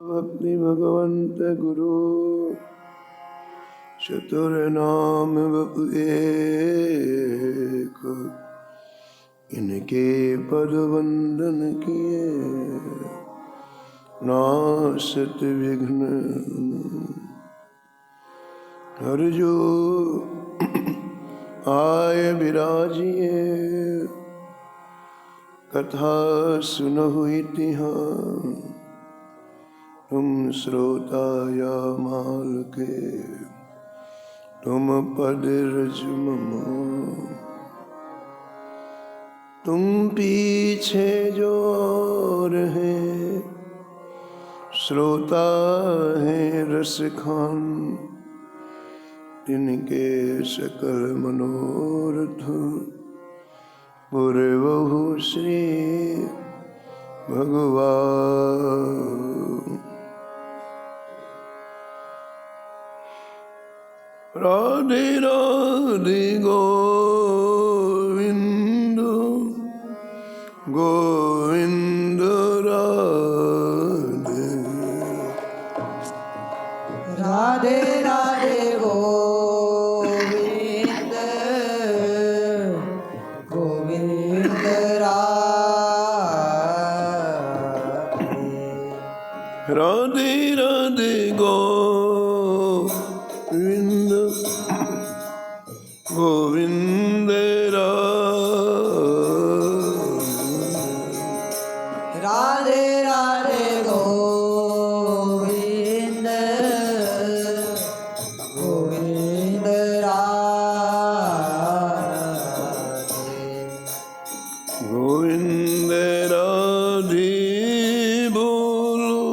भक्ति भगवंत गुरु चतुर नाम बपु एक, इनके पद वंदन किए नासत विघ्न। हर जो आय विराजिए, कथा सुनहु इतिहास। तुम श्रोता या माल के, तुम पद रज मम। तुम पीछे जो रहे, श्रोता है रस खान। तिनके सकल मनोरथ, पूर्वहु श्री भगवान। राधे राधे गोविंद गोविंद राधे। राधे राधे गोविंद गोविंद राधे। राधे राधे गोविंद गोविंद राधे राधे गोविंद गोविंद राधे। गोविंद राधे बोलो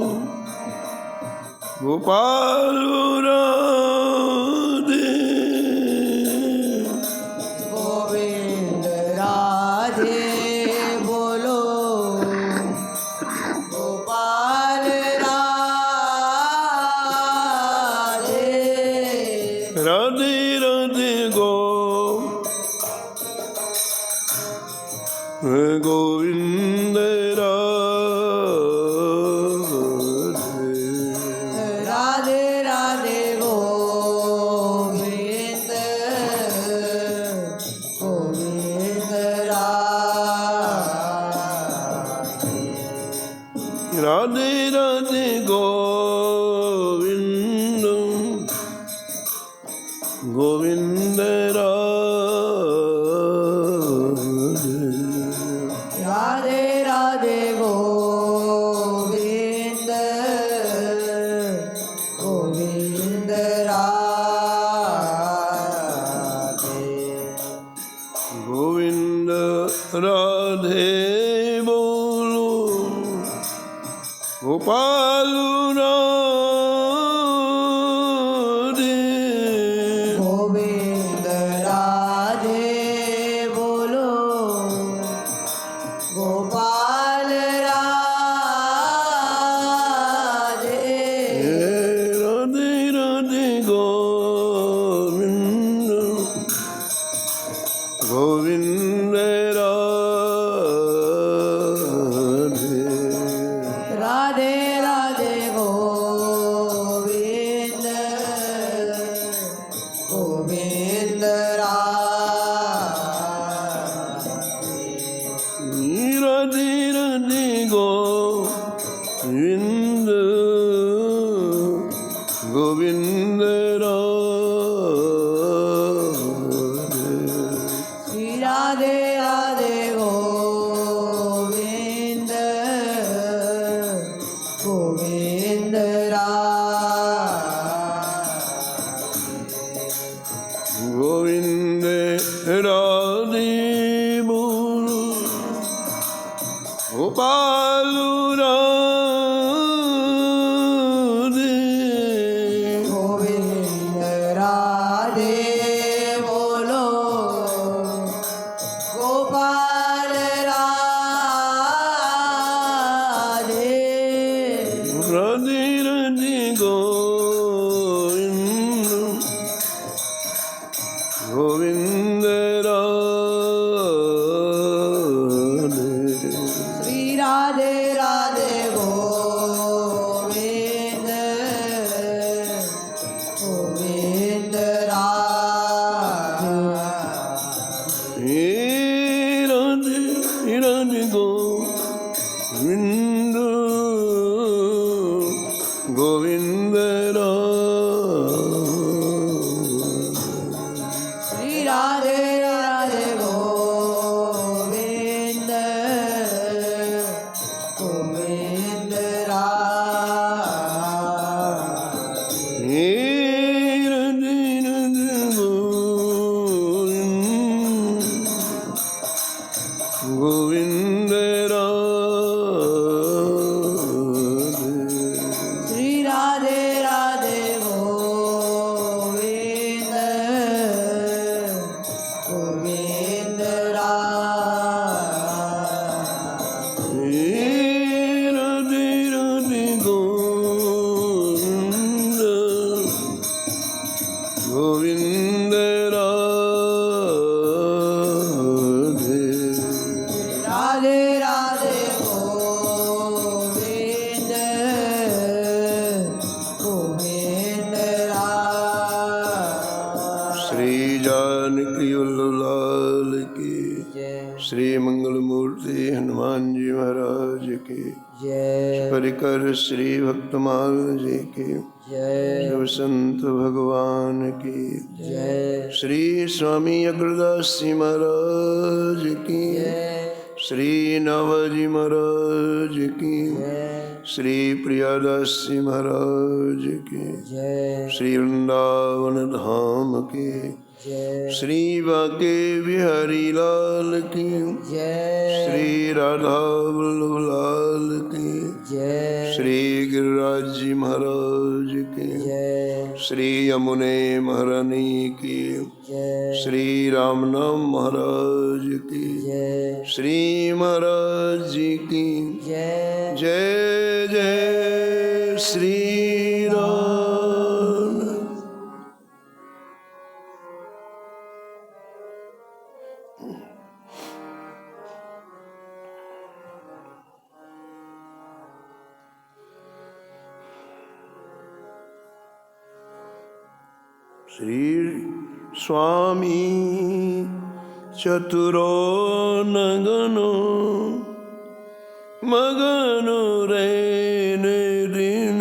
गोपाल राधे। गोविंद राधे बोलो गोपाल राधे। राधे राधे गोविंद राधे। राधे राधे गोविंद गोविंद राधे। राधे राधे गोविंद गोविंद राधे। राधे राधे गोविंद गोविंद राधे। गोविंद राधे बोलो गोपाल राधे। गोविंद राधे बोलो गोपाल राधे। राधे राधे गोविंद गोविंद राधे। राधे राधे गोविंद गोविंद राधे। राधे राधे गोविंद गोविंद राधे। श्री राधे राधे गोविंद गोविंद राधे। गोविंद राधे बोलो गोपाल राधे। गोविंद राधे बोलो गोपाल राधे। राधे राधे गोविंद गोविंद राधे। श्री राधे गोविंद श्री राधे राधे गोविंद गोविंद राधे गोविंद श्री राधे राधे गोविंद गोविंद गोविंद राधे राधे गोविंद गोविंद श्री जानकी लाल की जय श्री मंगल मूर्ति हनुमान जी महाराज की जय परिकर श्री भक्तमाल जी की जय शिव संत भगवान की जय श्री स्वामी अग्रदास जी महाराज की श्री नवजी महाराज की जय श्री प्रियादास जी महाराज की जय श्री वृंदावन धाम की जय श्री बाके बिहारी लाल की जय श्री राधा वल्लभ लाल की जय श्री गिरिराज जी महाराज की जय श्री यमुने महारानी की जय श्री रामनाम महाराज की जय श्री महाराज जी की जय जय जय श्री राम। श्री स्वामी चतुरो नगनो मगनो रैन दिन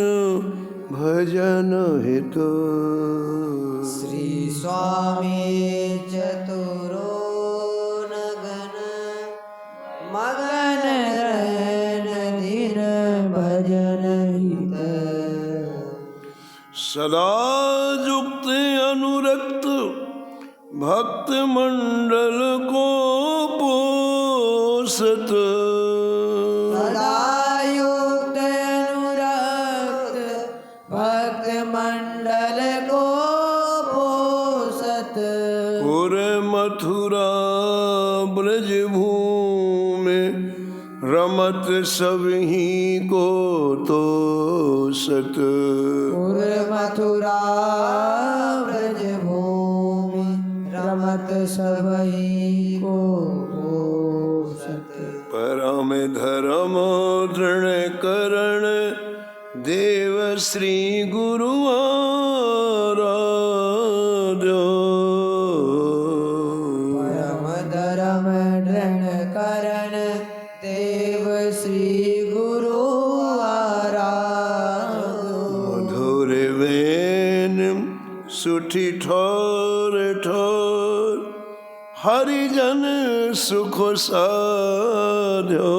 भजन हितो श्री स्वामी चतुरो नगन मगन रहन दिन भजन हित सदा युक्त अनुरक्त भक्त मंडल को पोषत सदा युक्त अनुरक्त भक्त मंडल को पोषत पुर मथुरा ब्रज भूमि रमत सबही को तो सत पुर मथुरा ब्रज भूमि रमत सबही को पोषत परम धर्म दृढ़ करण देव श्री गुरु आराध्यो परम धर्म दृढ़ करण देव श्री गुरु आराध्यो मधुर वेन सुठी ठोर ठोर हरिजन सुख साध्यो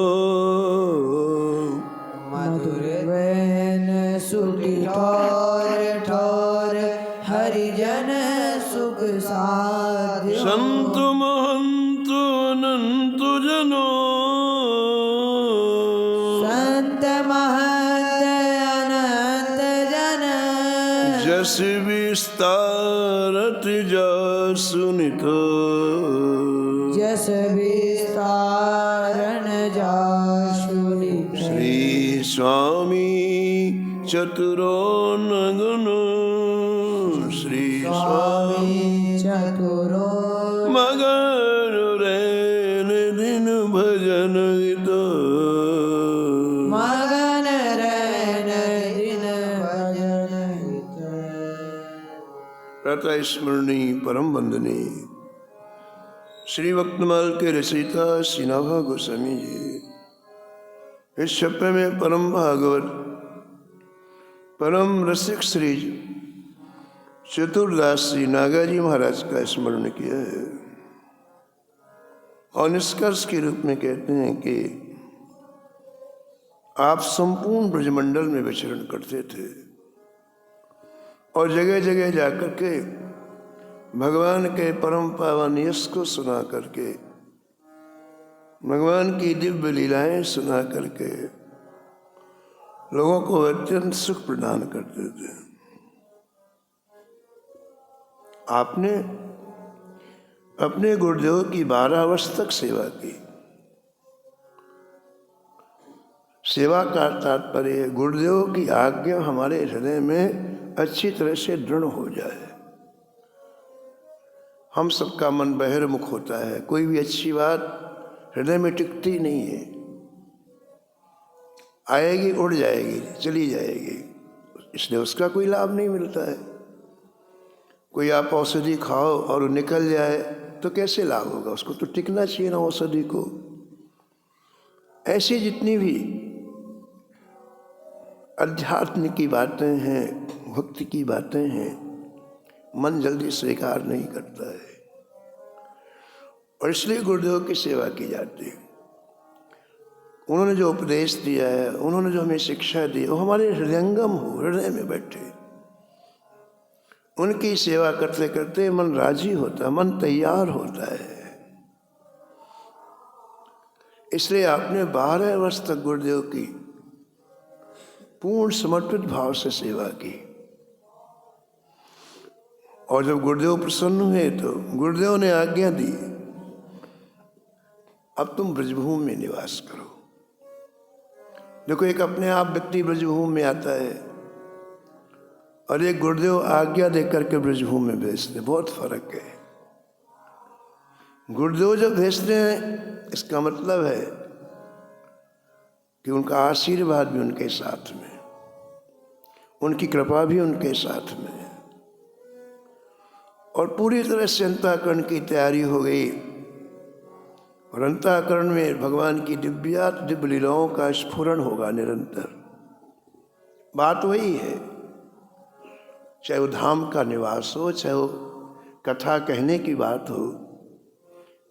मधुर वैन सुटी ठोर ठोर हरिजन सुख साध्यो संत महंत अनंत जनो संत महंत अनंत जन जस विस्तारत जा सुनित जस विस्तारण जाशुनित श्री स्वामी चतुरो नगनो श्री स्वामी स्वामी चतुरो मगन रैन दिन भजन हित मगन रहन दिन भजन हित प्रातः स्मरणीय परम वंदनीय श्री भक्तमाल के रचयिता सिनाभा गोस्वामी जी इस छप्पे में परम भागवत परम रसिक श्री चतुरदास जी नागाजी महाराज का स्मरण किया है और निष्कर्ष के रूप में कहते हैं कि आप संपूर्ण ब्रजमंडल में विचरण करते थे और जगह जगह जाकर के भगवान के परम पावन यश को सुना करके, भगवान की दिव्य लीलाएं सुना करके लोगों को अत्यंत सुख प्रदान करते थे। आपने अपने गुरुदेव की 12 वर्ष तक सेवा की। सेवा का तात्पर्य गुरुदेव की आज्ञा हमारे हृदय में अच्छी तरह से दृढ़ हो जाए। हम सबका मन बहिर्मुख होता है, कोई भी अच्छी बात हृदय में टिकती नहीं है, आएगी उड़ जाएगी चली जाएगी, इसलिए उसका कोई लाभ नहीं मिलता है। कोई आप औषधि खाओ और निकल जाए तो कैसे लाभ होगा, उसको तो टिकना चाहिए ना औषधि को। ऐसी जितनी भी अध्यात्म की बातें हैं, भक्ति की बातें हैं, मन जल्दी स्वीकार नहीं करता है और इसलिए गुरुदेव की सेवा की जाती है। उन्होंने जो उपदेश दिया है, उन्होंने जो हमें शिक्षा दी, वो हमारे हृदयंगम हो, हृदय में बैठे। उनकी सेवा करते करते मन राजी होता है, मन तैयार होता है। इसलिए आपने 12 वर्ष तक गुरुदेव की पूर्ण समर्पित भाव से सेवा की और जब गुरुदेव प्रसन्न हुए तो गुरुदेव ने आज्ञा दी, अब तुम ब्रजभूमि में निवास करो। देखो, एक अपने आप व्यक्ति ब्रजभूमि में आता है और एक गुरुदेव आज्ञा देकर के ब्रजभूमि में भेजते, बहुत फर्क है। गुरुदेव जब भेजते हैं इसका मतलब है कि उनका आशीर्वाद भी उनके साथ में, उनकी कृपा भी उनके साथ में है और पूरी तरह से अंतःकरण की तैयारी हो गई और अंतःकरण में भगवान की दिव्य लीलाओं का स्फुरण होगा निरंतर। बात वही है, चाहे वो धाम का निवास हो, चाहे वो कथा कहने की बात हो,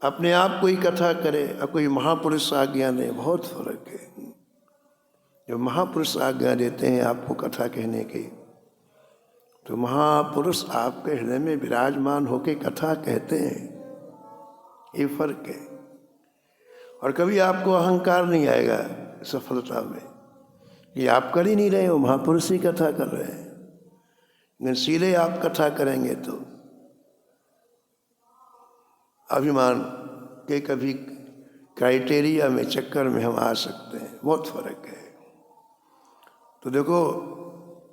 अपने आप कोई कथा करे और कोई महापुरुष आज्ञा दे, बहुत फर्क है। जो महापुरुष आज्ञा देते हैं आपको कथा कहने की, तो महापुरुष आपके हृदय में विराजमान होकर कथा कहते हैं, ये फर्क है। और कभी आपको अहंकार नहीं आएगा सफलता में, ये आप कर ही नहीं रहे हो, महापुरुष ही कथा कर रहे हैं। लेकिन सीधे आप कथा करेंगे तो अभिमान के कभी क्राइटेरिया में चक्कर में हम आ सकते हैं, बहुत फर्क है। तो देखो,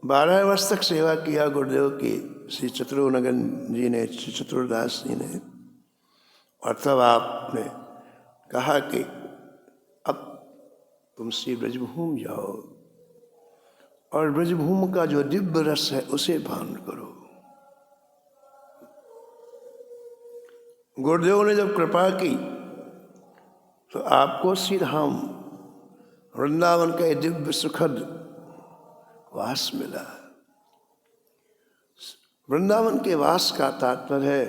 12 वर्ष तक सेवा किया गुरुदेव की श्री चतुर्नगन जी ने, श्री चतुरदास जी ने, और तब आपने कहा कि अब तुम श्री ब्रजभूमि जाओ और ब्रजभूमि का जो दिव्य रस है उसे पान करो। गुरुदेव ने जब कृपा की तो आपको श्री धाम वृंदावन का दिव्य सुखद वास मिला। वृंदावन के वास का तात्पर्य है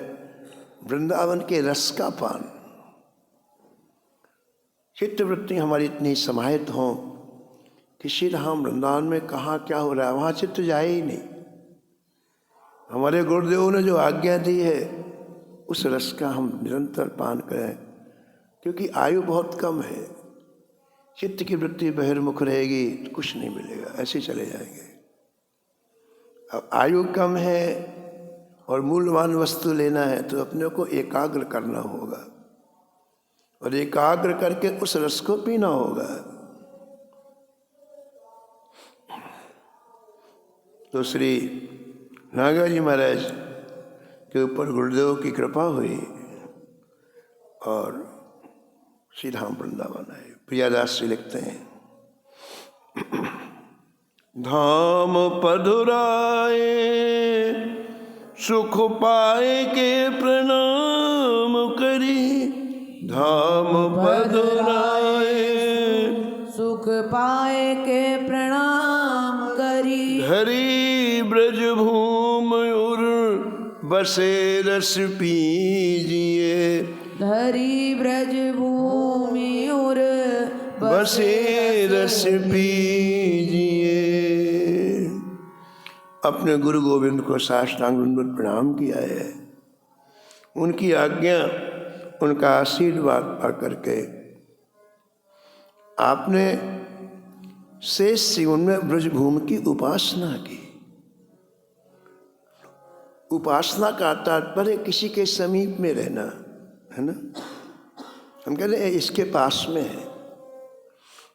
वृंदावन के रस का पान। चित्तवृत्ति हमारी इतनी समाहित हो कि श्री धाम वृंदावन में कहाँ क्या हो रहा है वहाँ चित्त जाए ही नहीं। हमारे गुरुदेव ने जो आज्ञा दी है उस रस का हम निरंतर पान करें, क्योंकि आयु बहुत कम है। चित्त की वृत्ति बहिर्मुख रहेगी तो कुछ नहीं मिलेगा, ऐसे चले जाएंगे। अब आयु कम है और मूल्यवान वस्तु लेना है तो अपने को एकाग्र करना होगा और एकाग्र करके उस रस को पीना होगा। तो श्री नागाजी महाराज के ऊपर गुरुदेव की कृपा हुई और श्री धाम वृंदावन आए। प्रियादास जी लिखते हैं, धाम पधुराए सुख पाए के प्रणाम करी, धाम पधुराए सुख पाए के प्रणाम करी, हरि ब्रज भूमयुर बसे रस पीजिए, हरि ब्रज भूमि और बसे रस पीजिए। अपने गुरु गोविंद को साष्टांग दंडवत प्रणाम किया है। उनकी आज्ञा, उनका आशीर्वाद पा करके आपने शेष जीवन में ब्रजभूमि की उपासना की। उपासना का तात्पर्य किसी के समीप में रहना है ना। हम कहते हैं इसके पास में है,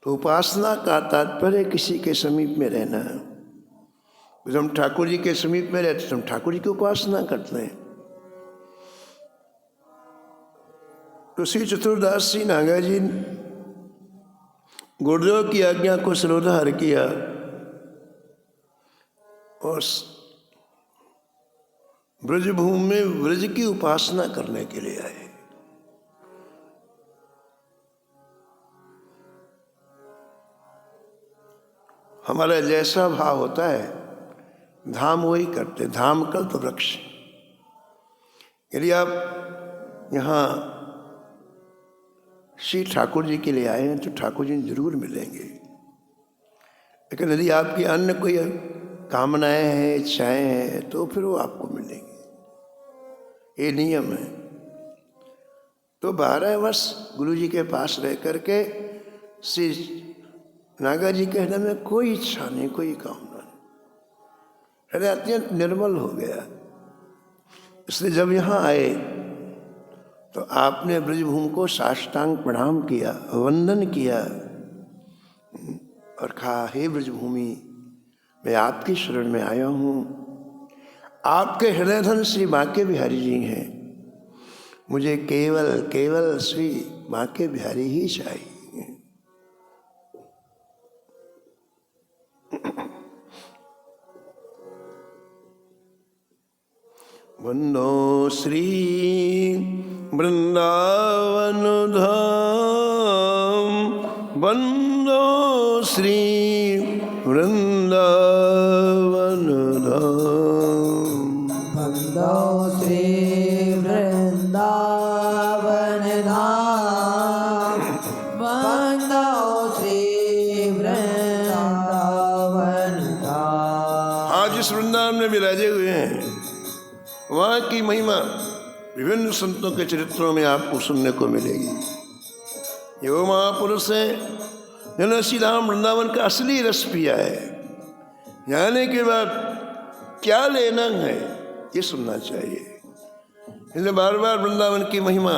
तो उपासना का तात्पर्य किसी के समीप में रहना है। जब हम ठाकुर जी के समीप में रहते तो हम ठाकुर जी की उपासना करते हैं। तो श्री चतुर्दास जी नागा जी गुरुदेव की आज्ञा को शिरोधार किया और ब्रजभूमि में ब्रज की उपासना करने के लिए आए। हमारा जैसा भाव होता है धाम वही करते। धाम कल्प वृक्ष। यदि आप यहाँ श्री ठाकुर जी के लिए आए हैं तो ठाकुर जी जरूर मिलेंगे। लेकिन यदि आपकी अन्य कोई कामनाएं हैं, इच्छाएं हैं, तो फिर वो आपको मिलेंगे। ये नियम है। तो 12 वर्ष गुरु जी के पास रह करके श्री नागा जी के हृदय में कोई इच्छा नहीं, कोई कामना नहीं, हृदय अत्यंत निर्मल हो गया। इसलिए जब यहाँ आए तो आपने ब्रजभूमि को साष्टांग प्रणाम किया, वंदन किया और कहा, हे ब्रजभूमि, मैं आपकी शरण में आया हूँ। आपके हृदयधन श्री बांके बिहारी जी हैं। मुझे केवल केवल श्री बांके बिहारी ही चाहिए। वंदो श्री वृंदावन धाम, वंदो श्री वृंदावन धाम, वंदो श्री वृंदावन धाम, वंदो श्री वृंदावन धाम। आज इस वृंदावन में विराजे हुए हैं, वहाँ की महिमा विभिन्न संतों के चरित्रों में आपको सुनने को मिलेगी। ये वो महापुरुष है जिन्होंने श्री राम वृंदावन का असली रस पिया है। जाने के बाद क्या लेना है ये सुनना चाहिए। इसलिए बार बार वृंदावन की महिमा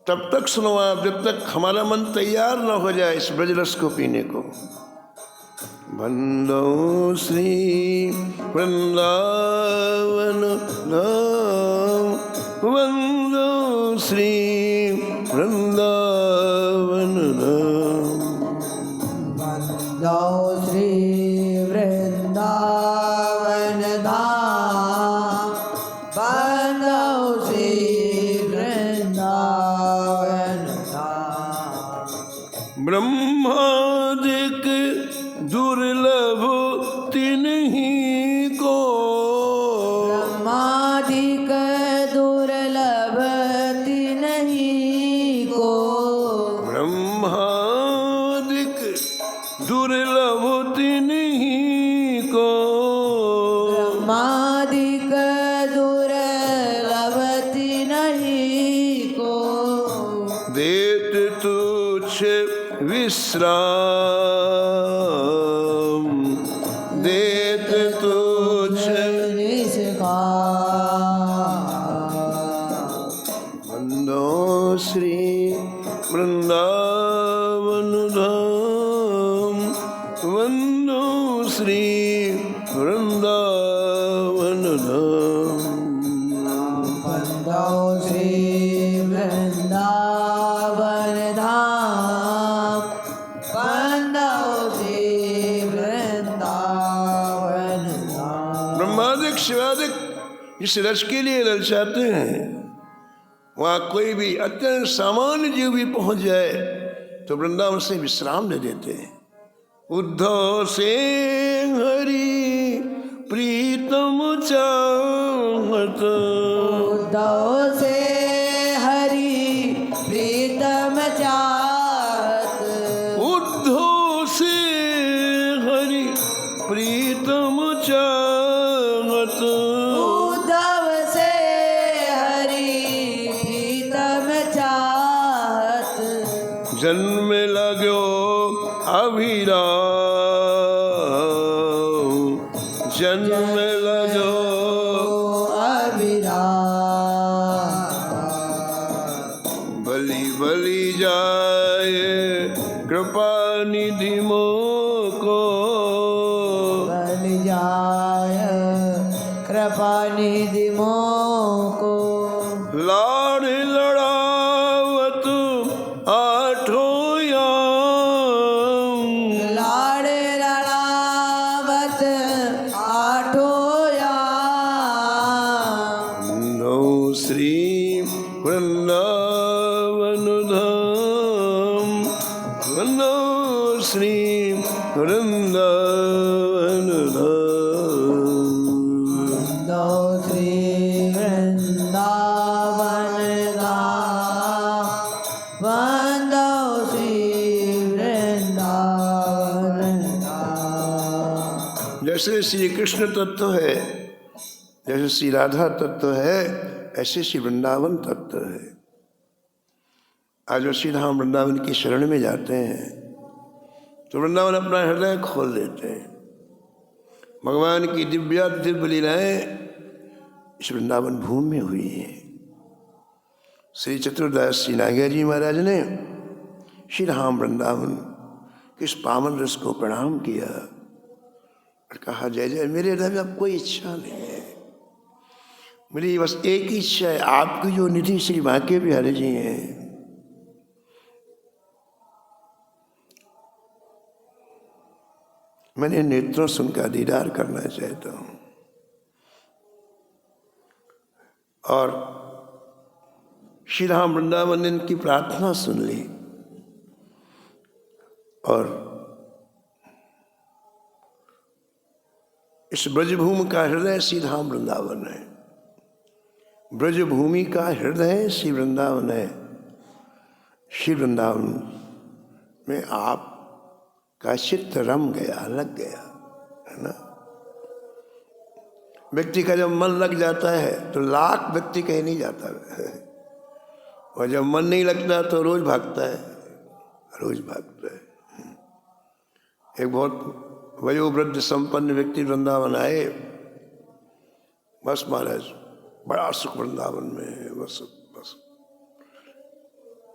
तब तक सुनो आप जब तक हमारा मन तैयार न हो जाए इस ब्रज रस को पीने को। वंदो श्री वृंदावन धाम, वंदो श्री वृंदावन धाम, वंदो श्री वृंदावन धाम, वंदो श्री वृंदावन धाम। ब्रह्मादिक दुर्लभ तिन्हीं को, ब्रह्मादिक दुर्लभ तिन्हीं को, ब्रह्मादिक दुर्लभ तिन्हीं को, ब्रह्मादिक दुर्लभ तिन्हीं को, देत तुच्छ विश्राम, देत तुच्छ वंदो श्री वृंदावन धाम, वंदो श्री वृंदावन धाम, वंदो श्री वृंदावन धाम, वंदो श्री वृंदावन धाम। ब्रह्मादिक शिवादिक जिस रस के लिए ललचाते हैं वहाँ कोई भी अत्यंत सामान्य जीव भी पहुँच जाए तो वृंदावन से विश्राम दे देते हैं। उद्धव से हरि प्रीतम चाहत, उद्धव से हरि प्रीतम चाहत, जन्म लगो अभिराम, जन्म लगो अभिराम। बलि बलि जाए कृपा निधि मोको, बल जाय कृपा निधि मोको, लाड़ लड़ावत आठों याम, लाड़े लड़ावत आठों याम, नौ श्री वृंदावन धाम, नौ श्री वृंदावन धाम। नौ श्री वृंदावन धाम, वंदो श्री वृंदावन धाम। जैसे श्री कृष्ण तत्व है, जैसे श्री राधा तत्व है, ऐसे श्री वृंदावन तत्व है। आज जो श्री धाम वृंदावन की शरण में जाते हैं तो वृंदावन अपना हृदय खोल देते हैं। भगवान की दिव्य लीलाएं इस वृंदावन भूमि में हुई है। श्री चतुर्दास श्री नागेर जी महाराज ने श्री धाम वृंदावन के इस पावन रस को प्रणाम किया और कहा, जय जय, मेरे हृदय में अब कोई इच्छा नहीं है, मेरी बस एक ही इच्छा है, आपकी जो निधि श्री बांके बिहारी जी हैं, मैंने नेत्रों से उनका दीदार करना चाहता हूँ। और श्री राम वृंदावन ने इनकी प्रार्थना सुन ली और इस ब्रजभूमि का हृदय श्री धाम वृंदावन है। ब्रजभूमि का हृदय श्री वृंदावन है। श्री वृंदावन में आप का चित्त रम गया, लग गया, है ना। व्यक्ति का जब मन लग जाता है तो लाख व्यक्ति कहीं नहीं जाता है, और जब मन नहीं लगता तो रोज भागता है, रोज भागता है। एक बहुत वयोवृद्ध संपन्न व्यक्ति वृंदावन आए, बस महाराज बड़ा सुख वृंदावन में है, बस बस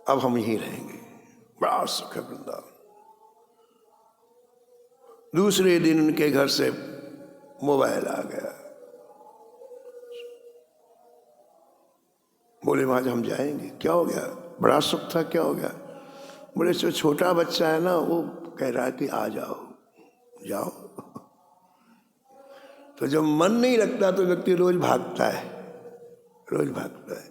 अब हम यहीं रहेंगे, बड़ा सुख है वृंदावन। दूसरे दिन उनके घर से मोबाइल आ गया, बोले महाराज हम जाएंगे। क्या हो गया? बड़ा सुख था, क्या हो गया? बोले जो छोटा बच्चा है ना, वो कह रहा है कि आ जाओ, जाओ। तो जब मन नहीं लगता तो व्यक्ति रोज भागता है, रोज भागता है।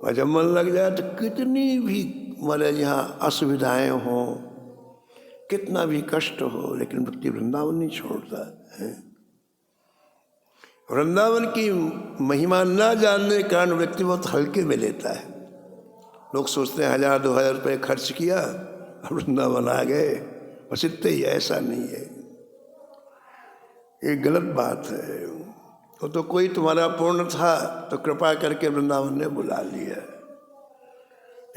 और जब मन लग जाए तो कितनी भी महाराज यहाँ असुविधाएं हों, कितना भी कष्ट हो, लेकिन व्यक्ति वृंदावन नहीं छोड़ता है। वृंदावन की महिमा न जानने के कारण व्यक्ति बहुत हल्के में लेता है। लोग सोचते हैं 1000-2000 रुपये खर्च किया, वृंदावन आ गए, बस इतने ही। ऐसा नहीं है, ये गलत बात है। वो तो कोई तुम्हारा पूर्ण था तो कृपा करके वृंदावन ने बुला लिया,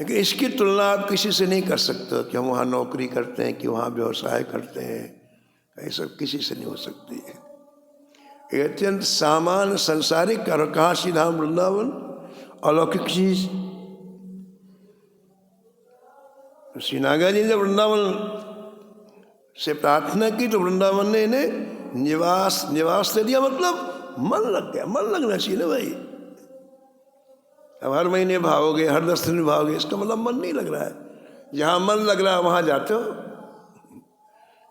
लेकिन इसकी तुलना आप किसी से नहीं कर सकते कि हम वहाँ नौकरी करते हैं, कि वहाँ व्यवसाय करते हैं। ये सब किसी से नहीं हो सकती है। ये अत्यंत सामान्य संसारिक और कहाँ श्री धाम वृंदावन अलौकिक चीज। श्री नागा जी ने वृंदावन से प्रार्थना की तो वृंदावन ने इन्हें निवास दे दिया। मतलब मन लग गया, मन लगना चाहिए ना भाई। अब हर महीने भागोगे, हर 10 दिन भागोगे, इसका मतलब मन नहीं लग रहा है। जहाँ मन लग रहा है वहाँ जाते हो,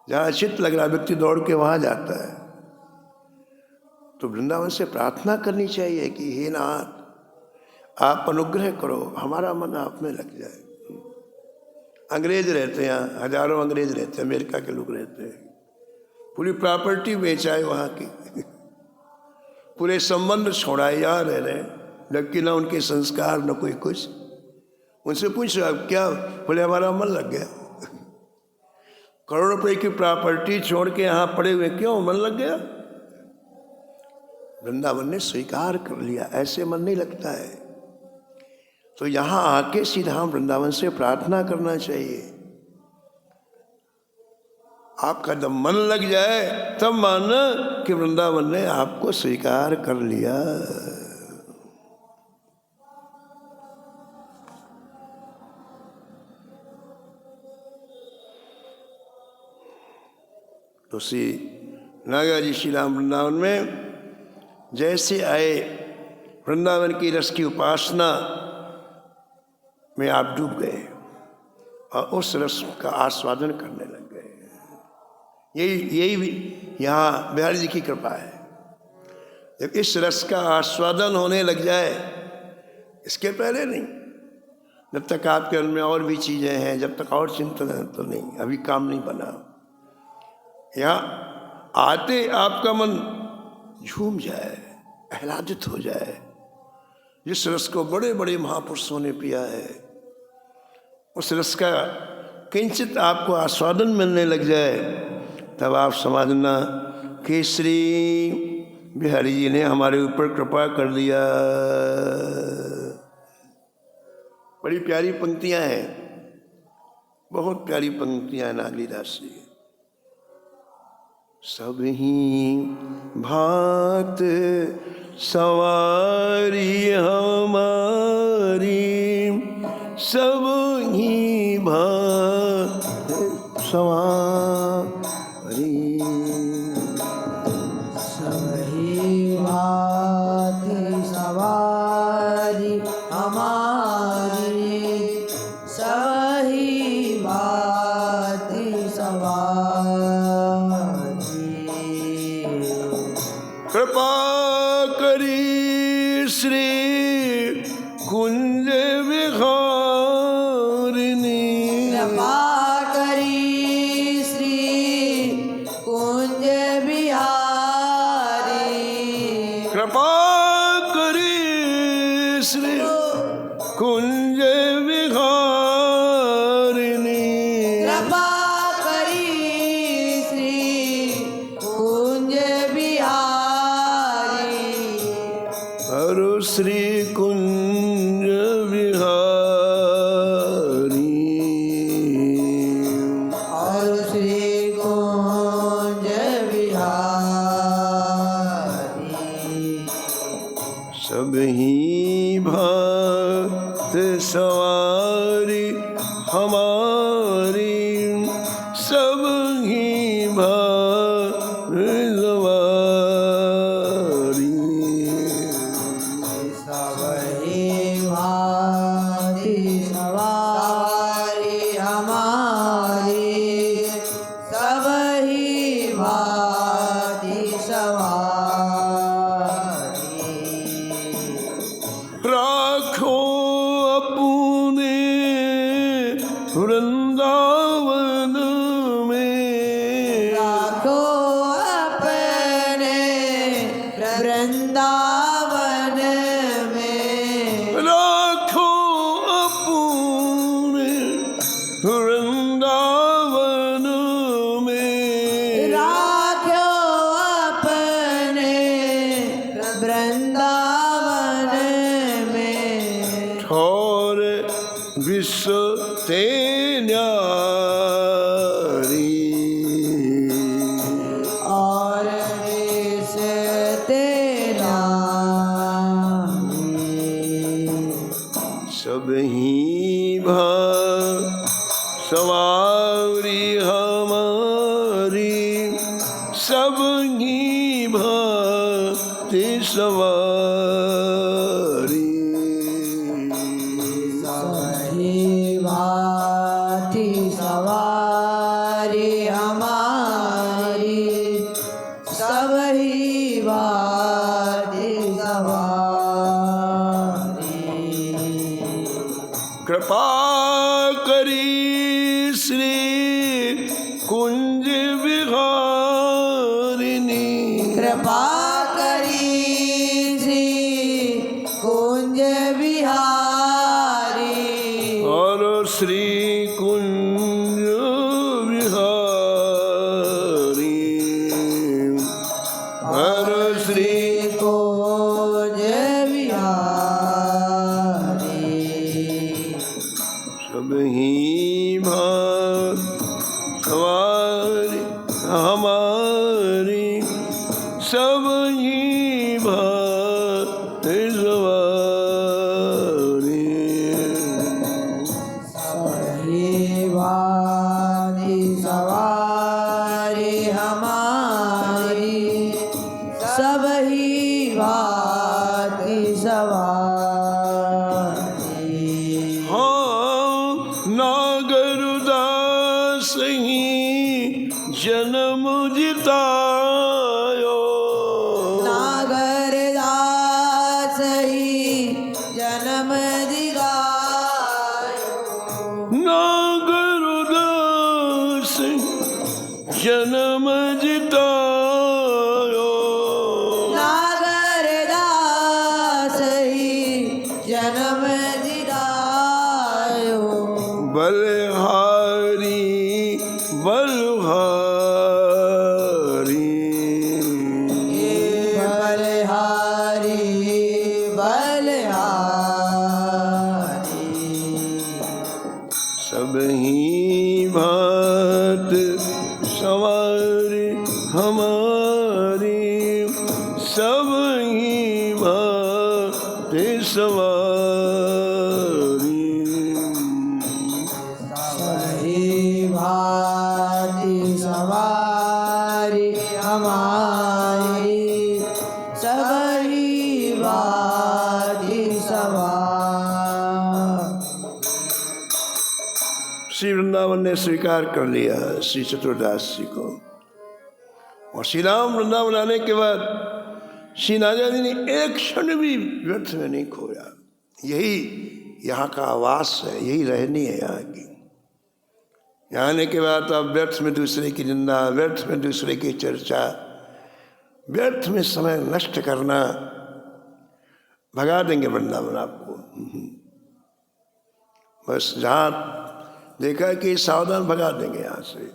जहाँ चित्त लग रहा है व्यक्ति दौड़ के वहाँ जाता है। तो वृंदावन से प्रार्थना करनी चाहिए कि हे नाथ आप अनुग्रह करो, हमारा मन आप में लग जाए। अंग्रेज रहते हैं यहाँ, हजारों अंग्रेज रहते हैं, अमेरिका के लोग रहते हैं, पूरी प्रॉपर्टी बेचाए वहाँ की, पूरे संबंध छोड़ाए, यहाँ रह रहे हैं, जबकि ना उनके संस्कार न कोई कुछ। उनसे पूछो आप क्या? बोले हमारा मन लग गया। करोड़ रुपए की प्रॉपर्टी छोड़ के यहाँ पड़े हुए क्यों? मन लग गया। वृंदावन ने स्वीकार कर लिया, ऐसे मन नहीं लगता है। तो यहाँ आके सीधा हम वृंदावन से प्रार्थना करना चाहिए। आपका जब मन लग जाए तब मानना कि वृंदावन ने आपको स्वीकार कर लिया। तो श्री नागा जी श्री राम वृंदावन में जैसे आए, वृंदावन की रस की उपासना में आप डूब गए और उस रस का आस्वादन करने लग गए। यही भी यहाँ बिहारी जी की कृपा है। जब इस रस का आस्वादन होने लग जाए, इसके पहले नहीं, जब तक आपके मन में और भी चीज़ें हैं, जब तक और चिंतन है तो नहीं, अभी काम नहीं बना। यहाँ आते आपका मन झूम जाए, आह्लादित हो जाए। जिस रस को बड़े बड़े महापुरुषों ने पिया है, उस रस का किंचित आपको आस्वादन मिलने लग जाए, तब आप समझना कि श्री बिहारी जी ने हमारे ऊपर कृपा कर दिया। बड़ी प्यारी पंक्तियां हैं, बहुत प्यारी पंक्तियां हैं नागलीदास जी। सब ही भात सवारी हमारी, सब ही भात सवारी, सब ही भात सवारी हमारी, सब ही भात सवारी। कृपा करी श्री कुंज विहारिणी, कृपा करी श्री कुंज बिहारी, कृपा करी श्री कुंज विहारिणी, कृपा करी श्री कुंज बिहारी, और श्री कुंज विहारी, और श्री कुंज बिहारी। सब ही भक्त सवारी हमारी, सब ही भक्त सवारी, सब ही भाती सवारी हमारी, सब ही भाती सवारी। राखो अपने वृंदावन में, राखो अपने वृंदावन में, राखो अपने वृंदावन में, राखो अपने वृंदावन में, ठौर विश्व ते न्यारी, और विष तेरा सब ही भक्त सवारी हमारी, सब ही भक्त सवारी, सही भाती सवारी हमारी, सब ही भाती सवारी। कृपा करी श्री कुंज विहारिणी, कृपा करी श्री कुंज बिहारी, और श्री कुंज विहारिणी, हर श्री कुंज बिहारी सब ही भात सवारी हमारी सब ही भात सवारी सही भांति सवारी हमारी सब ही भांति सवारी हाँ नागरदास ही जन्म जितायो नागरदास ही जन्म दिगायो नागरदास जन्म जितायो नागरदास ही जन्म दिगायो बलहारी बलहारी बलहारी बलहारी सब ही भात सवारी हमारी सब ही भात सवारी सही भांति सवारी हमारी सब ही भांति सवार श्री वृंदावन ने स्वीकार कर लिया श्री चतुर्दास जी को। और श्री राम वृंदावन आने के बाद श्री नाजा जी ने एक क्षण भी व्यर्थ में नहीं खोया। यही यहाँ का आवास है, यही रहनी है यहाँ की। यहाँ आने के बाद आप व्यर्थ में दूसरे की निंदा, व्यर्थ में दूसरे की चर्चा, व्यर्थ में समय नष्ट करना, भगा देंगे वृंदावन आपको। बस जहाँ देखा कि सावधान भगा देंगे यहाँ से।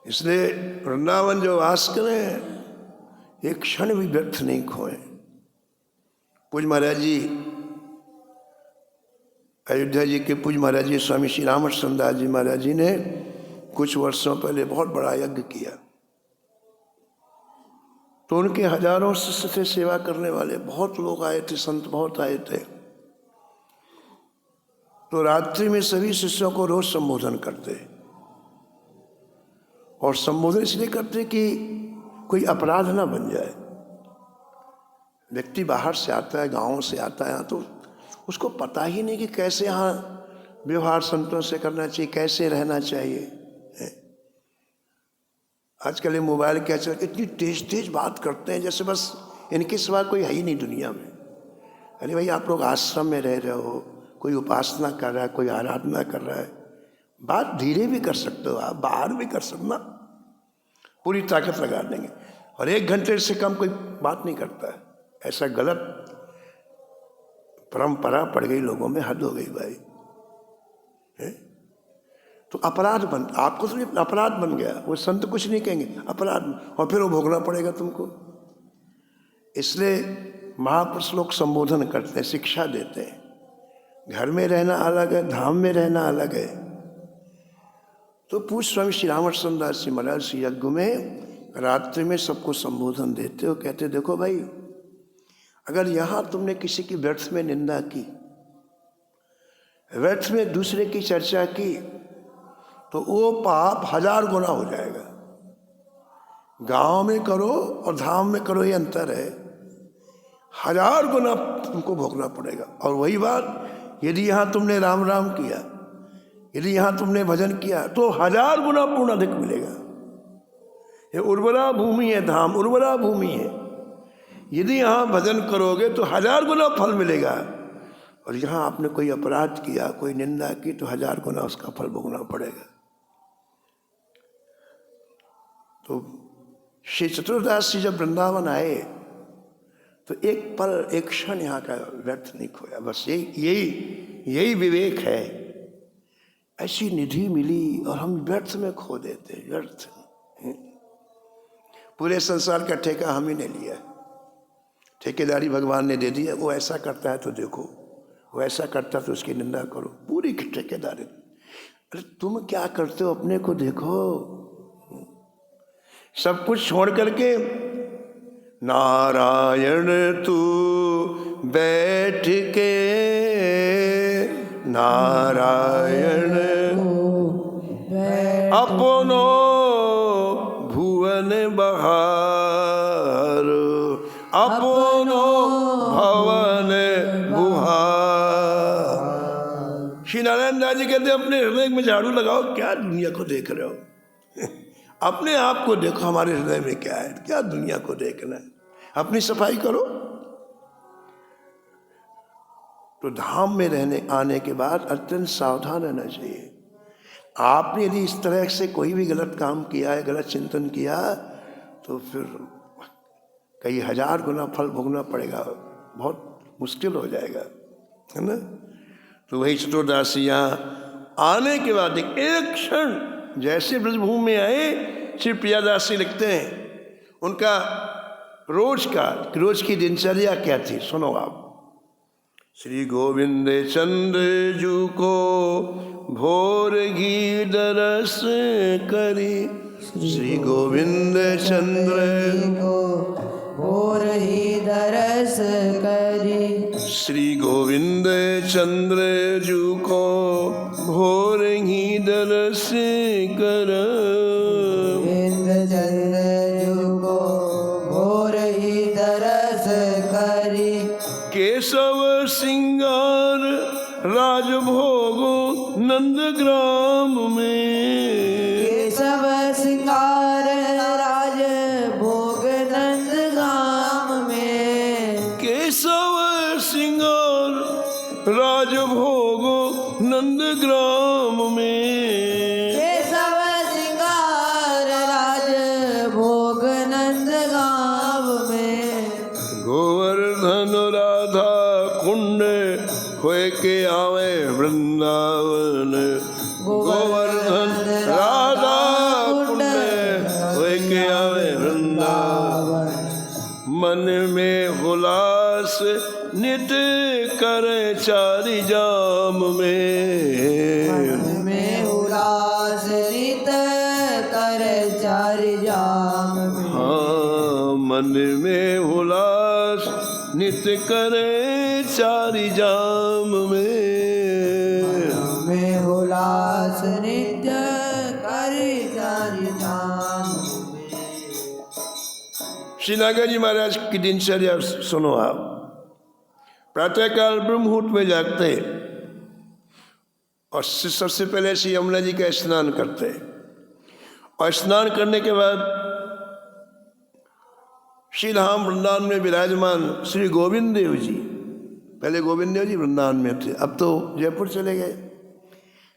इसलिए वृंदावन जो वास करें एक क्षण भी व्यर्थ नहीं खोए। पूज महाराज जी, अयोध्या जी के पूज महाराज जी स्वामी श्री रामकृष्ण दास जी महाराज जी ने कुछ वर्षों पहले बहुत बड़ा यज्ञ किया। तो उनके हजारों शिष्य से सेवा करने वाले बहुत लोग आए थे, संत बहुत आए थे। तो रात्रि में सभी शिष्यों को रोज संबोधन करते, और संबोधन इसलिए करते कि कोई अपराध ना बन जाए। व्यक्ति बाहर से आता है, गाँव से आता है यहाँ, तो उसको पता ही नहीं कि कैसे यहाँ व्यवहार संतों से करना चाहिए, कैसे रहना चाहिए। आजकल ये मोबाइल क्या चल, इतनी तेज तेज बात करते हैं जैसे बस इनके सिवा कोई है ही नहीं दुनिया में। अरे भाई, आप लोग आश्रम में रह रहे हो, कोई उपासना कर रहा है, कोई आराधना कर रहा है, बात धीरे भी कर सकते हो, आप बाहर भी कर सकना, पूरी ताकत लगा देंगे। और 1 घंटे से कम कोई बात नहीं करता है। ऐसा गलत परंपरा पड़ गई लोगों में, हद हो गई भाई। तो अपराध बन, आपको तो अपराध बन गया। वो संत कुछ नहीं कहेंगे, अपराध, और फिर वो भोगना पड़ेगा तुमको। इसलिए महापुरुष लोग संबोधन करते हैं, शिक्षा देते हैं। घर में रहना अलग है, धाम में रहना अलग है। तो पूज्य स्वामी श्री रामकृष्ण दास जी महाराज श्री यज्ञ में रात्रि में सबको संबोधन देते हो, कहते देखो भाई, अगर यहाँ तुमने किसी की व्यर्थ में निंदा की, व्यर्थ में दूसरे की चर्चा की, तो वो पाप 1000 गुना हो जाएगा। गांव में करो और धाम में करो, ये अंतर है। 1000 गुना तुमको भोगना पड़ेगा। और वही बात, यदि यहाँ तुमने राम राम किया, यदि यहाँ तुमने भजन किया, तो 1000 गुना पूर्ण अधिक मिलेगा। ये उर्वरा भूमि है, धाम उर्वरा भूमि है। यदि यहाँ भजन करोगे तो 1000 गुना फल मिलेगा। और यहाँ आपने कोई अपराध किया, कोई निंदा की, तो 1000 गुना उसका फल भोगना पड़ेगा। तो श्री चतुर्दास जी जब वृंदावन आए तो एक पल, एक क्षण यहाँ का व्यर्थ नहीं खोया। बस यही विवेक है। ऐसी निधि मिली और हम व्यर्थ में खो देते, व्यर्थ। पूरे संसार का ठेका हम ही ने लिया, ठेकेदारी भगवान ने दे दिया। वो ऐसा करता है तो देखो, वो ऐसा करता है तो उसकी निंदा करो, पूरी ठेकेदारी। अरे तुम क्या करते हो अपने को देखो। सब कुछ छोड़ करके नारायण तू बैठ के, नारायण अपनो भुवन बहार, अपनो भवन बुहार। श्री नारायण दास जी कहते अपने हृदय में झाड़ू लगाओ, क्या दुनिया को देख रहे हो। अपने आप को देखो, हमारे हृदय में क्या है, क्या दुनिया को देखना है। अपनी सफाई करो। तो धाम में रहने आने के बाद अत्यंत सावधान रहना चाहिए। आपने यदि इस तरह से कोई भी गलत काम किया है, गलत चिंतन किया, तो फिर कई हजार गुना फल भोगना पड़ेगा, बहुत मुश्किल हो जाएगा, है ना। तो वही चतुर्दासी यहाँ आने के बाद एक क्षण जैसे ब्रजभूमि में आए, श्री प्रियादास जी लिखते हैं उनका रोज की दिनचर्या क्या थी, सुनो आप। श्री गोविंद चंद्र जू को भोर घी दरस करी, श्री गोविंद चंद्र को भोर ही दरस करी, श्री गोविंद चंद्र जू को भोर ही दरस कर, गोविंद चंद्र जू को भोर ही दरस करी, केशव सिंगार राजभोगो नंदग्राम में, केशव सिंगार राज भोग नंदगाम में, केशव सिंगार राजभोगो नंदग्राम में, केशव सिंगार राज भोग नंदगाम में, गोवर्धन राधा कुंड होए के आवे वृंदावन, गोवर्धन राधा कुंड होए के आवे वृंदावन, मन में हुलास नित करे चारि जाम में, मन में उल्लास नित करे चारि जाम में, हाँ मन में हुलास नित करे चारि जाम में, में उल्लास नित्य करे चारि जाम में। श्री नागा जी महाराज की दिनचर्या सुनो आप। प्रातःकाल ब्रह्म मुहूर्त में जागते और सबसे पहले श्री यमुना जी का स्नान करते, और स्नान करने के बाद श्री धाम वृंदावन में विराजमान श्री गोविंद देव जी, पहले गोविंद देव जी वृंदावन में थे, अब तो जयपुर चले गए,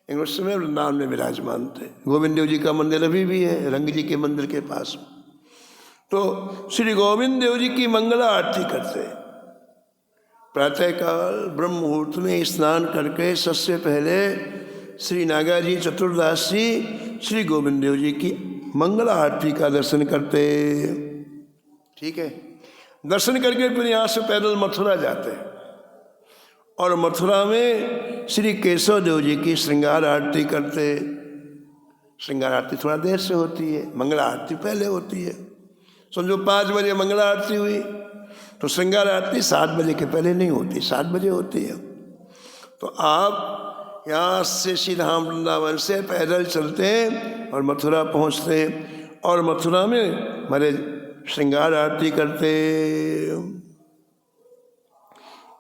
लेकिन उस समय वृंदावन में विराजमान थे। गोविंद देव जी का मंदिर अभी भी है रंग जी के मंदिर के पास। तो श्री गोविंद देव जी की मंगला आरती करते, प्रातःकाल ब्रह्म मुहूर्त में स्नान करके सबसे पहले श्री नागा जी चतुर्दास जी श्री गोविंद देव जी की मंगला आरती का दर्शन करते। ठीक है, दर्शन करके फिर यहाँ से पैदल मथुरा जाते, और मथुरा में श्री केशव देव जी की श्रृंगार आरती करते। श्रृंगार आरती थोड़ा देर से होती है, मंगला आरती पहले होती है। समझो 5 बजे मंगला आरती हुई तो श्रृंगार आरती 7 बजे के पहले नहीं होती, 7 बजे होती है। तो आप यहाँ से श्री धाम वृंदावन से पैदल चलते हैं और मथुरा पहुँचते हैं, और मथुरा में हमारे श्रृंगार आरती करते।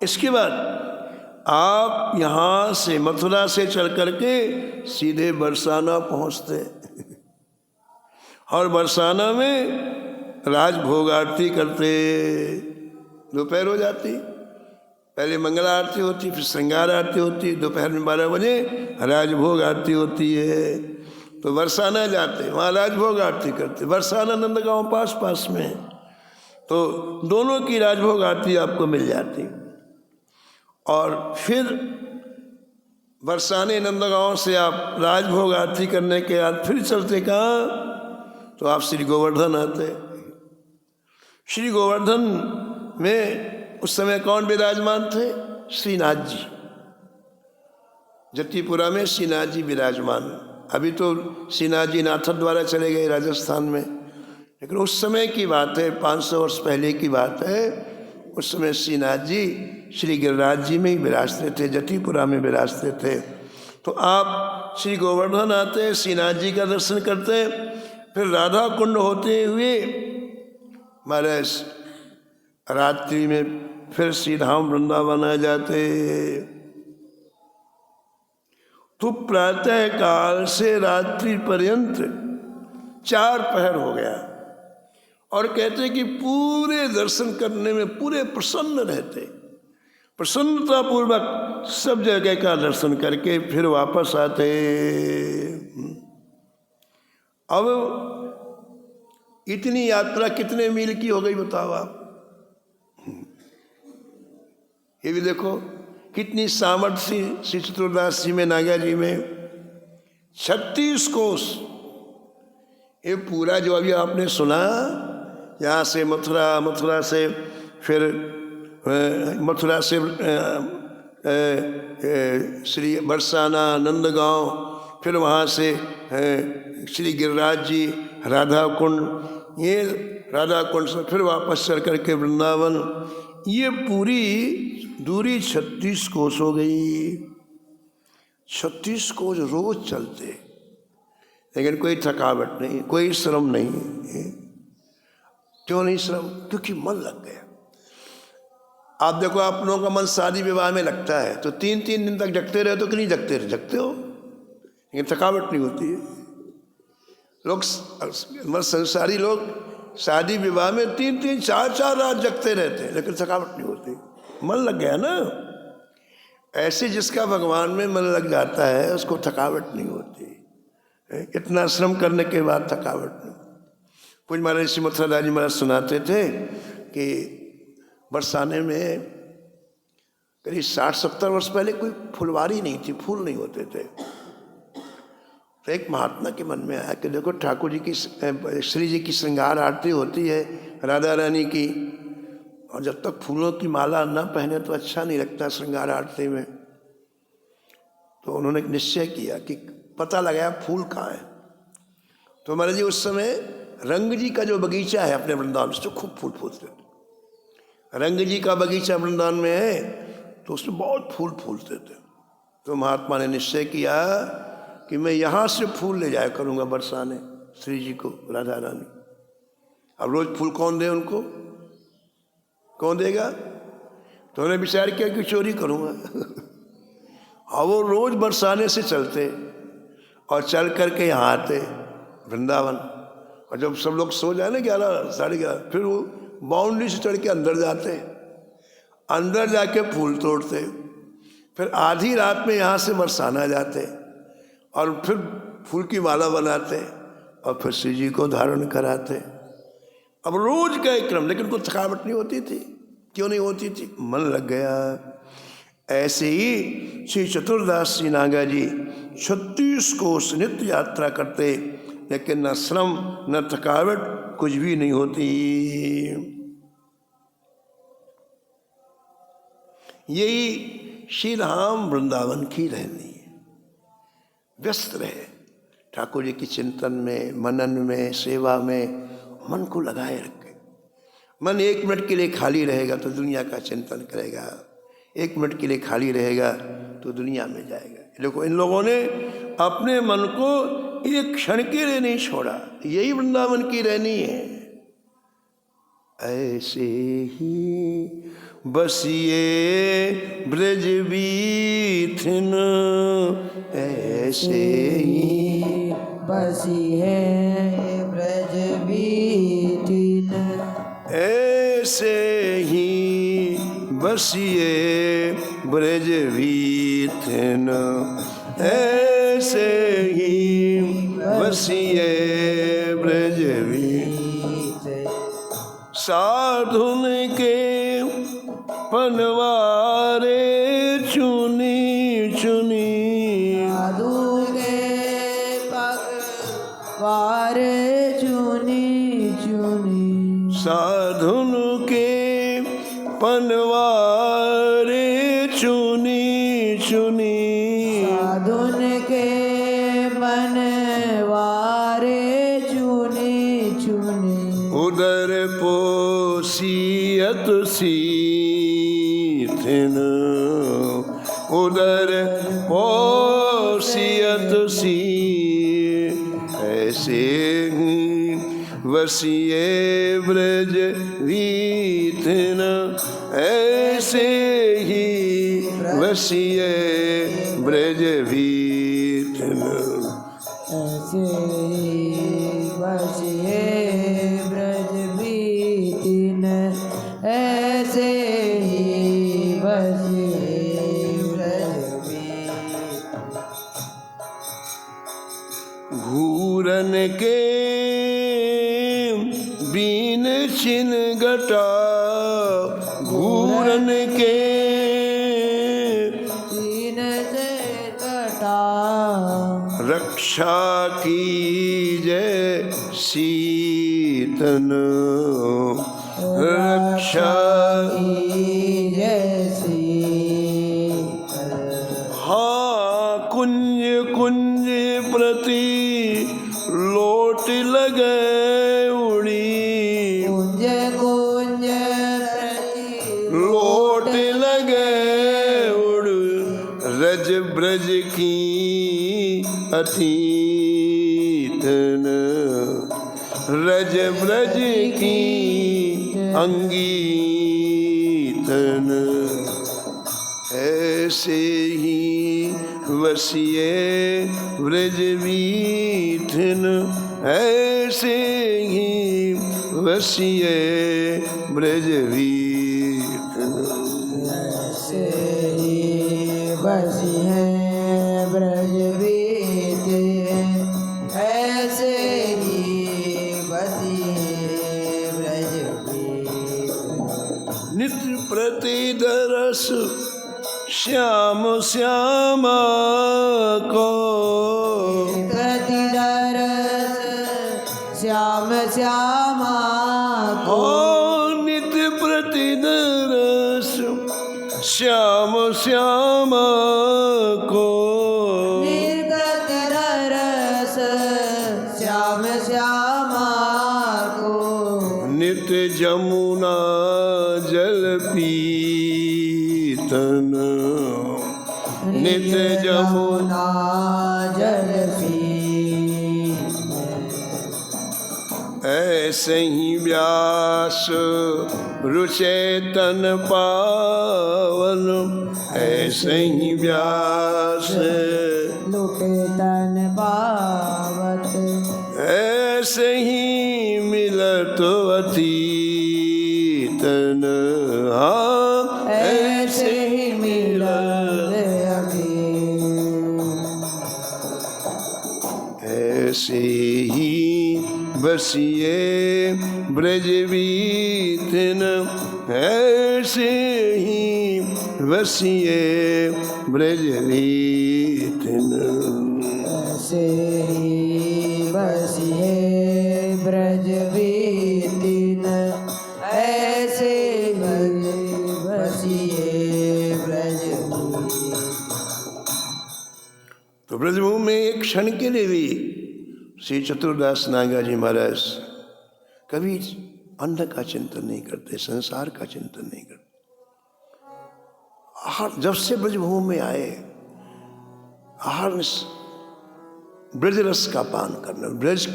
इसके बाद आप यहाँ से मथुरा से चल करके सीधे बरसाना पहुँचते, और बरसाना में राजभोग आरती करते। दोपहर हो जाती, पहले मंगला आरती होती, फिर श्रृंगार आरती होती, दोपहर में 12 बजे राजभोग आरती होती है। तो बरसाना जाते, वहाँ राजभोग आरती करते। बरसाना नंदगांव पास में, तो दोनों की राजभोग आरती आपको मिल जाती। और फिर बरसाने नंदगांव से आप राजभोग आरती करने के बाद फिर चलते कहाँ, तो आप श्री गोवर्धन आते। श्री गोवर्धन में उस समय कौन विराजमान थे? श्रीनाथ जी। जतिपुरा में श्रीनाथ जी विराजमान। अभी तो श्रीनाथ जी नाथर द्वारा चले गए राजस्थान में, लेकिन उस समय की बात है, 500 वर्ष पहले की बात है। उस समय श्रीनाथ जी श्री गिरिराज जी में ही विराजते थे, जतिपुरा में विराजते थे। तो आप श्री गोवर्धन आते, श्रीनाथ जी का दर्शन करते, फिर राधा कुंड होते हुए महाराज रात्रि में फिर श्री धाम वृंदावन आ जाते। तो प्रातः काल से रात्रि पर्यंत 4 पहर हो गया, और कहते कि पूरे दर्शन करने में पूरे प्रसन्न रहते, प्रसन्नता पूर्वक सब जगह का दर्शन करके फिर वापस आते। अब इतनी यात्रा कितने मील की हो गई बताओ आप? ये भी देखो कितनी सामर्थ्य श्री चतुर्दास जी में, नागा जी में 36 कोस। ये पूरा जो अभी आपने सुना, यहाँ से मथुरा, मथुरा से फिर मथुरा से श्री बरसाना, नंदगांव, फिर वहाँ से श्री गिरिराज जी, राधा कुंड, ये राधा कुंड से फिर वापस चल करके वृंदावन, ये पूरी दूरी 36 कोस हो गई। 36 कोस रोज चलते, लेकिन कोई थकावट नहीं, कोई श्रम नहीं। क्यों नहीं श्रम? क्योंकि मन लग गया। आप देखो, आप लोगों का मन शादी विवाह में लगता है तो 3-3 दिन तक जगते रहे तो कि नहीं जगते रहे? जगते हो, लेकिन थकावट नहीं होती है। लोग संसारी लोग शादी विवाह में 3-3, 4-4 रात जगते रहते हैं, लेकिन थकावट नहीं होती, मन लग गया ना। ऐसे जिसका भगवान में मन लग जाता है उसको थकावट नहीं होती। इतना श्रम करने के बाद थकावट नहीं। कुछ महाराज श्री मथुरा जी महाराज सुनाते थे कि बरसाने में करीब 60-70 वर्ष पहले कोई फुलवारी नहीं थी, फूल नहीं होते थे। तो एक महात्मा के मन में आया कि देखो ठाकुर जी की, श्री जी की श्रृंगार आरती होती है राधा रानी की, और जब तक फूलों की माला न पहने तो अच्छा नहीं लगता श्रृंगार आरती में। तो उन्होंने निश्चय किया कि पता लगाया फूल कहाँ है। तो महाराज जी उस समय रंग जी का जो बगीचा है अपने वृंदावन में, तो खूब फूल फूलते थे। रंग जी का बगीचा वृंदावन में है तो उसमें बहुत फूल फूलते थे। तो महात्मा ने निश्चय किया कि मैं यहाँ से फूल ले जाया करूँगा बरसाने श्री जी को, राधा रानी। अब रोज फूल कौन दे उनको? कौन देगा? तो उन्होंने विचार किया कि चोरी करूँगा। और वो रोज बरसाने से चलते और चल करके यहाँ आते वृंदावन। और जब सब लोग सो जाए ना 11, 11:30, फिर वो बाउंड्री से चढ़ के अंदर जाते, अंदर जाके फूल तोड़ते, फिर आधी रात में यहाँ से बरसाना जाते और फिर फूल की माला बनाते और फिर श्री जी को धारण कराते। अब रोज का एक क्रम, लेकिन कोई थकावट नहीं होती थी। क्यों नहीं होती थी? मन लग गया। ऐसे ही श्री चतुर्दास श्री नागा जी 36 कोस नित्य यात्रा करते, लेकिन न श्रम न थकावट कुछ भी नहीं होती। यही श्री राम वृंदावन की रहनी है। व्यस्त रहे ठाकुर जी की चिंतन में, मनन में, सेवा में, मन को लगाए रखे। मन 1 मिनट के लिए खाली रहेगा तो दुनिया का चिंतन करेगा, 1 मिनट के लिए खाली रहेगा तो दुनिया में जाएगा। देखो इन लोगों ने अपने मन को 1 क्षण के लिए नहीं छोड़ा। यही वृंदावन की रहनी है। ऐसे ही बसिए ब्रज बीथिन, ऐसे ही बसिए ब्रज बीथिन, ऐसे ही बसिए ब्रज बीथिन, ऐसे ही बसिए ब्रज बीथिन। साधुन के पनवारे चुनी चुनी, साधु के पनवारे चुनी चुनी, साधुन के पनवारे चुनी चुनी, साधुन के बनवारे चुने चुने, उदर पोसियत सीथिन, उदर पोसियत सी, ऐसे वसिए ब्रज वीथिन, ऐसे ही वसिए ब्रज वीथिन। ऐसे ही बसिए ब्रज बीतिन, ऐसे ही बसिए ब्रज बीतिन। घूरन के बीन छिन घटा, घूरन के तीन से कटा, रक्षा की जय शीतन, रक्षा जैसी। हाँ कुंज कुंज प्रति लोट लगे उड़ी, कुंज कुंज प्रति लोट लगे उड़, रज ब्रज की अतीतन, रज ब्रज की अंगीतन, ऐसे ही वसिए ब्रज वीथिन, ऐसे ही वसिए ब्रज वीथिन। ऐसे ही बसी है ब्रज बीते, ऐसे ही बसी है ब्रज बीते। नित्य प्रति दरस श्याम श्यामा को, प्रति दरस श्याम श्यामा को, हो नित्य प्रति दरस श्याम श्यामा को, निर्गत रस श्याम श्यामा को, नित्य जमुना जल पीतन, नित्य जमुना जल पी। ऐसे ही व्यास रुचेतन पावन, ऐसे ही व्यास लुटे तन पावत, ऐसे ही मिलत अतीतन, हाँ ऐसे ही मिलत अभी। ऐसे ही बसिए ब्रज वीथिन, ऐसे ही बसिए ब्रज वीथिन। ऐसे ही बसिए ब्रज बीतिन, ऐसे ही बसिए ब्रज बीतिन। तो ब्रजभूमि में एक क्षण के लिए भी श्री चतुरदास नागा जी महाराज कभी अन्न का चिंतन नहीं करते, संसार का चिंतन नहीं करते। जब से ब्रजभूमि में आए आहार ब्रज रस का पान करना, ब्रज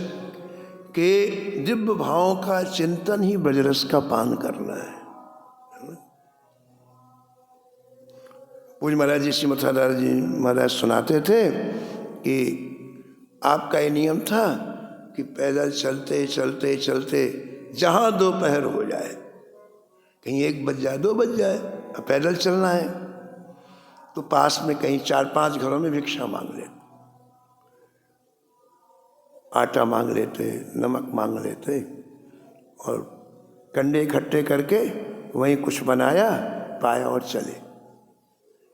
के दिव्य भावों का चिंतन ही ब्रज रस का पान करना है। पूज्य महाराज जी श्री मथुरादास जी महाराज सुनाते थे कि आपका ये नियम था कि पैदल चलते चलते चलते जहाँ दोपहर हो जाए, कहीं 1 बज जाए 2 बज जाए, अब पैदल चलना है तो पास में कहीं 4-5 घरों में भिक्षा मांग लेते, आटा मांग लेते, नमक मांग लेते और कंडे इकट्ठे करके वहीं कुछ बनाया पाया और चले।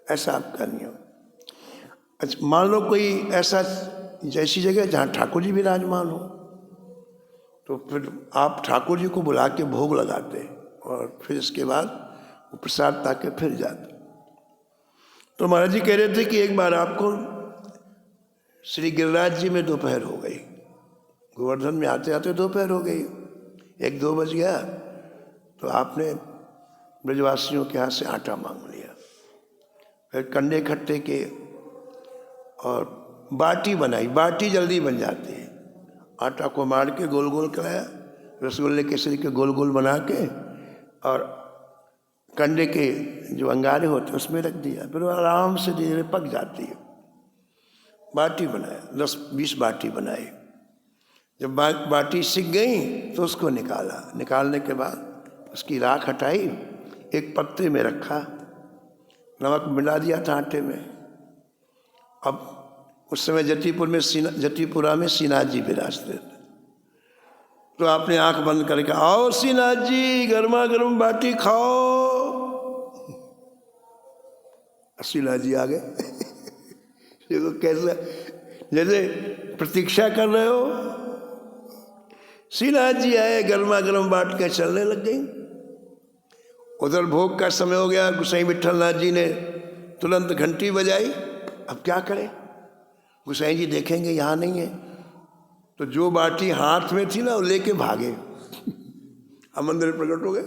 ऐसा आपका नियम। अच्छा मान लो कोई ऐसा जैसी जगह जहाँ ठाकुर जी विराजमान हो तो फिर आप ठाकुर जी को बुला के भोग लगाते और फिर इसके बाद वो प्रसाद ताके फिर जाते। तो महाराज जी कह रहे थे कि एक बार आपको श्री गिरिराज जी में दोपहर हो गई, गोवर्धन में आते आते दोपहर हो गई, 1-2 बज गया। तो आपने ब्रजवासियों के हाथ से आटा मांग लिया, फिर कंडे इकट्ठे किए और बाटी बनाई। बाटी जल्दी बन जाती है। आटा को मार के गोल गोल कराया, रसगुल्ले केसरी के गोल गोल बना के और कंडे के जो अंगारे होते उसमें रख दिया, फिर वो आराम से धीरे धीरे पक जाती है। बाटी बनाया, 10-20 बाटी बनाई। जब बाटी सिक गई तो उसको निकाला। निकालने के बाद उसकी राख हटाई, एक पत्ते में रखा, नमक मिला दिया था आटे में। अब उस समय जतीपुरा में श्रीनाथ जी विराजते थे। तो आपने आंख बंद करके, आओ श्रीनाथ जी गर्मा गर्म बाटी खाओ। श्रीनाथ जी आ गए। देखो कैसा, जैसे प्रतीक्षा कर रहे हो। श्रीनाथ जी आए, गर्मा गर्म बाट के चलने लग गई। उधर भोग का समय हो गया। गोसाई विट्ठलनाथ जी ने तुरंत घंटी बजाई। अब क्या करें, गोसाई जी देखेंगे यहाँ नहीं है, तो जो बाटी हाथ में थी ना वो लेके भागे। अब मंदिर प्रकट हो गए।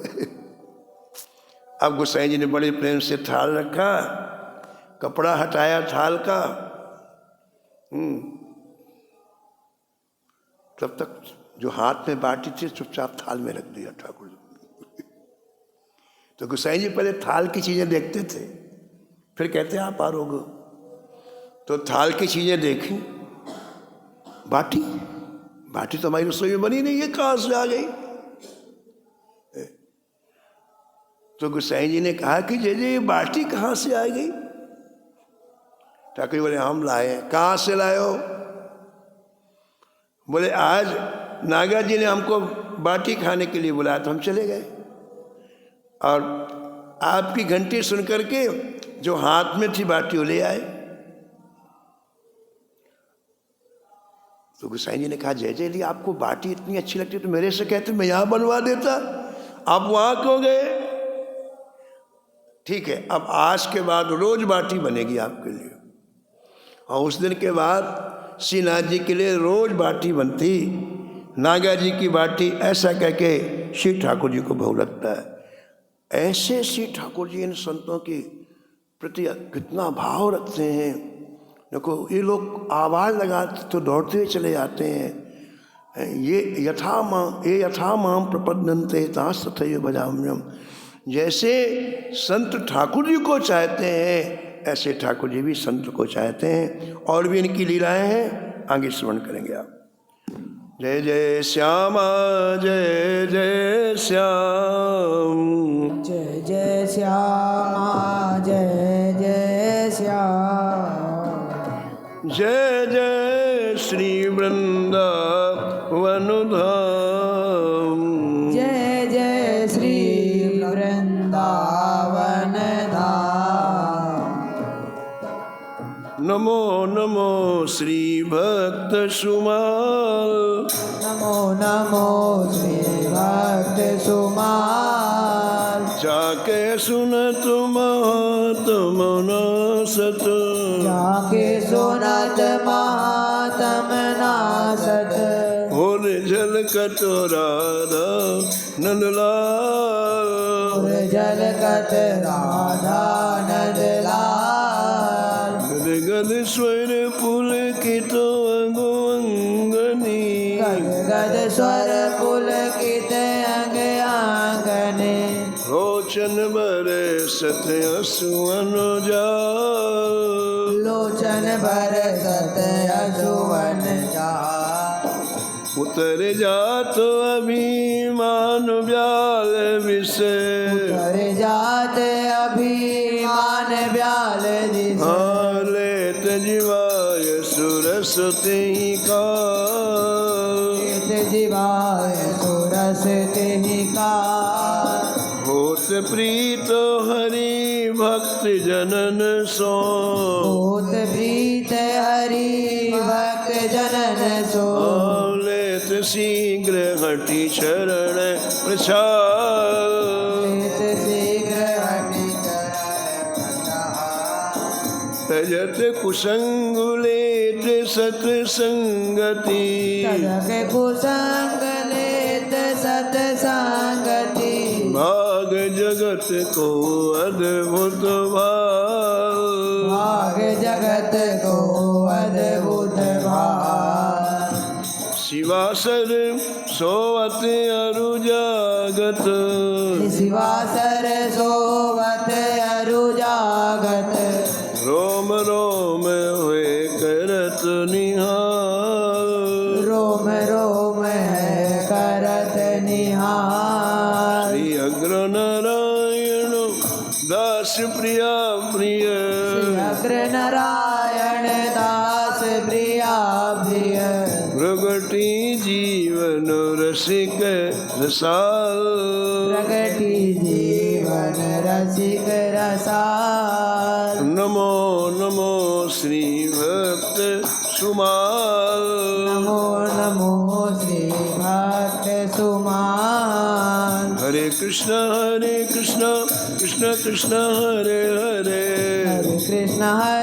अब गोसाई जी ने बड़े प्रेम से थाल रखा, कपड़ा हटाया थाल का। तब तक जो हाथ में बाटी थी चुपचाप थाल में रख दिया ठाकुर जी। तो गोसाई जी पहले थाल की चीजें देखते थे, फिर कहते आप आरोग। तो थाल की चीजें देखी, बाटी तो हमारी रसोई में बनी नहीं है, कहां से आ गई। तो गोसाई जी ने कहा कि ये बाटी कहां से आ गई। ठाकुर बोले हम लाए। कहां से लाए हो। बोले आज नागा जी ने हमको बाटी खाने के लिए बुलाया तो हम चले गए, और आपकी घंटी सुन करके जो हाथ में थी बाटी वो ले आए। तो गोसाई जी ने कहा जय जय जी आपको बाटी इतनी अच्छी लगती तो मेरे से कहते मैं यहां बनवा देता, आप वहां क्यों गए। ठीक है, अब आज के बाद रोज बाटी बनेगी आपके लिए। और उस दिन के बाद श्रीनाथ जी के लिए रोज बाटी बनती, नागा जी की बाटी, ऐसा कह के श्री ठाकुर जी को भोग लगता है। ऐसे श्री ठाकुर जी इन संतों के प्रति कितना भाव रखते हैं। देखो ये लोग आवाज़ लगाते तो दौड़ते हुए चले जाते हैं। ये यथा माम प्रपद्यन्ते तास तथैव भजाम्यहम्। जैसे संत ठाकुर जी को चाहते हैं ऐसे ठाकुर जी भी संत को चाहते हैं। और भी इनकी लीलाएं हैं, आगे श्रवण करेंगे आप। जय जय श्यामा जय जय श्याम, जय जय श्यामा जय जय श्याम, जय जय श्री वृंदावन धाम, जय जय श्री वृंदावन धाम। नमो नमो श्री भक्त सुमाल, नमो नमो श्री भक्त सुमाल। जाके सुनत महात्म नासत, जाके सुनत महात्म नासत। और झलकत राधा नंदलाल, और झलकत राधा नंदलाल। गद गद स्वर पुलकित अंगो अंगनी, गद गद स्वर पुलकित अंग आंगने। लोचन बरसत असुवन जाल, लोचन बरसत असुवन जाल। उतर जात अभिमान ब्याल विषे, उतर जात अभिमान ब्याल दिसे। लेत जीवाय सुरसते का, लेत जीवाय सुरसते का। होत प्रीत हरि भक्त जनन सो, होत प्रीत हरि भक्त जनन सो। लेत शीघ्र हट प्रचार शीघ्र हटि चरण तजत कुसंगुलेत सत्संगति तजक कुसंग लेत सत्संगति भाग जगत को अद्भुत भाव भाग जगत को अद्भुत भाव शिवासर सोवत अरु जागत शिवासर सोवत अरु जागत रोम रोम हुए करत निहार रोम रोम है करत निहार श्री अग्र नारायण दास प्रिया प्रिय श्री अग्र नारायण दास प्रिया प्रिय प्रगति जीवन रसिक रसाल प्रगति जीवन रसिक रसाल नमो नमो श्री भक्त सुमाल नमो नमो श्री भक्त सुमान हरे कृष्ण कृष्ण कृष्ण हरे हरे हरे कृष्ण हरे